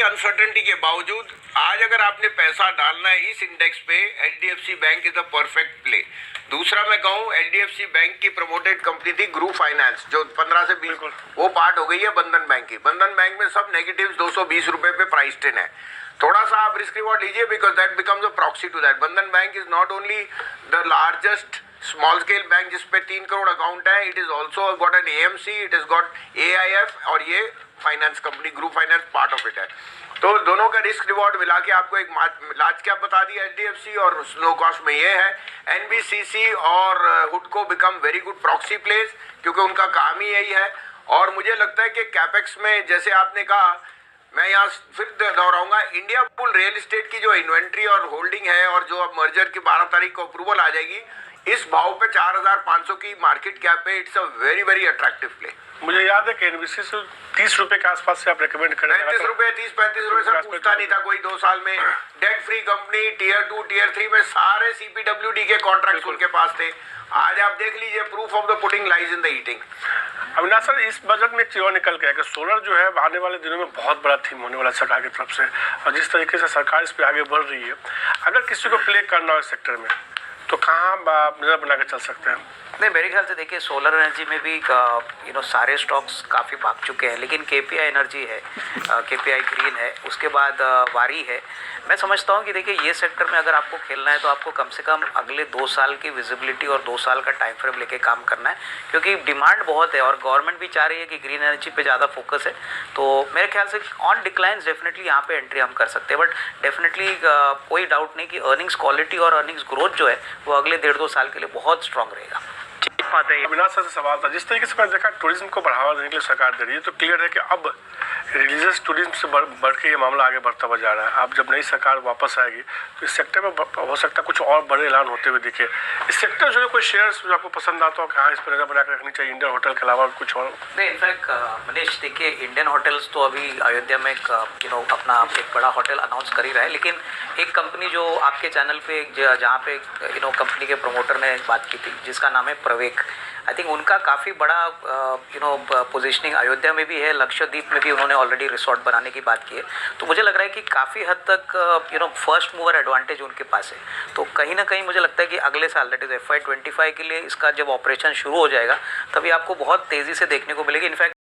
Uncertainty के बावजूद आज अगर आपने पैसा डालना है इस इंडेक्स पे, HDFC bank is the perfect play. दूसरा मैं कहूँ, एचडीएफसी बैंक की प्रमोटेड कंपनी थी ग्रुप फाइनेंस, जो 15 से 20 वो पार्ट हो गई है बंधन बैंक की। बंधन बैंक में सब नेगेटिव्स 220 रुपए पे प्राइस इन है। थोड़ा सा आप रिस्क रिवॉर्ड लीजिए, because that becomes a proxy to that. Bandhan bank is not only the largest small scale bank जिसपे 3 करोड़ अकाउंट है, it is also got an AMC, it is got AIF, और ये finance company group finance part of it है। तो दोनों का risk reward मिला के आपको एक लार्ज कैप बता दिया एचडीएफसी, और लो कॉस्ट में ये है। एनबीसीसी और हुडको become very good proxy place, क्योंकि उनका काम ही यही है। और मुझे लगता है कि कैपेक्स में, जैसे आपने कहा, मैं यहाँ फिर दोहराऊंगा, इंडिया बुल रियल एस्टेट की जो इन्वेंट्री और होल्डिंग है, और जो अब मर्जर की 12 तारीख को अप्रूवल आ जाएगी, इस भाव पे 4500 की मार्केट कैप पे, it's a very very attractive play. मुझे याद है कि एनबीसी से 30 रुपए के आसपास से आप रेकमेंड करें। 35 रुपए, 30-35 रुपए से पूछता नहीं था कोई 2 साल में। Debt free company, tier 2 tier 3 में सारे सीपीडब्ल्यूडी के कॉन्ट्रैक्ट उनके पास थे। आज आप देख लीजिए, proof of the pudding lies in the eating. Avinash sir, इस बजट में एक चीज और निकल के है कि सोलर जो है आने वाले दिनों में बहुत बड़ा थीम होने वाला सरकार की तरफ से, और जिस तरीके से सरकार इस पर आगे बढ़ रही है, अगर किसी को प्ले करना हो इस सेक्टर में तो कहाँ नजर बना के चल सकते हैं? नहीं, मेरे ख्याल से देखिए, सोलर एनर्जी में भी सारे स्टॉक्स काफ़ी भाग चुके हैं, लेकिन केपीआई एनर्जी है, केपीआई ग्रीन है, उसके बाद वारी है। मैं समझता हूँ कि देखिए, ये सेक्टर में अगर आपको खेलना है तो आपको कम से कम अगले 2 साल की विजिबिलिटी और 2 साल का टाइम फ्रेम लेके काम करना है, क्योंकि डिमांड बहुत है और गवर्नमेंट भी चाह रही है कि ग्रीन एनर्जी पे ज़्यादा फोकस है। तो मेरे ख्याल से ऑन डिक्लाइंस डेफिनेटली यहाँ पे एंट्री हम कर सकते हैं, बट डेफिनेटली कोई डाउट नहीं कि अर्निंग्स क्वालिटी और अर्निंग्स ग्रोथ जो है वो अगले 1.5-2 साल के लिए बहुत स्ट्रांग रहेगा। अविनाश सर से सवाल था, जिस तरीके से मैंने देखा टूरिज्म को बढ़ावा देने के लिए सरकार दे रही है, तो क्लियर है कि अब रिलीजियस टूरिज्म से बढ़ के ये मामला आगे बढ़ता हुआ जा रहा है। अब जब नई सरकार वापस आएगी तो इस सेक्टर में हो सकता है कुछ और बड़े ऐलान होते हुए दिखे। इस सेक्टर जो है कोई शेयर्स जो आपको पसंद आता हो कि हाँ, इस पर नजर बना के रखनी चाहिए, इंडियन होटल के अलावा कुछ और? नहीं, इनफैक्ट मनीष, देखिए, इंडियन होटल्स तो अभी अयोध्या में अपना एक बड़ा होटल अनाउंस कर ही रहा है, लेकिन एक कंपनी जो आपके चैनल पे जहाँ पे कंपनी के प्रमोटर ने बात की थी, जिसका नाम है प्रवेक, आई थिंक उनका काफ़ी बड़ा पोजीशनिंग अयोध्या में भी है, लक्षद्वीप में भी उन्होंने ऑलरेडी रिसोर्ट बनाने की बात की है। तो मुझे लग रहा है कि काफ़ी हद तक फर्स्ट मूवर एडवांटेज उनके पास है। तो कहीं ना कहीं मुझे लगता है कि अगले साल, दैट इज़ FY 25 के लिए इसका जब ऑपरेशन शुरू हो जाएगा, तभी आपको बहुत तेज़ी से देखने को मिलेगी। इनफैक्ट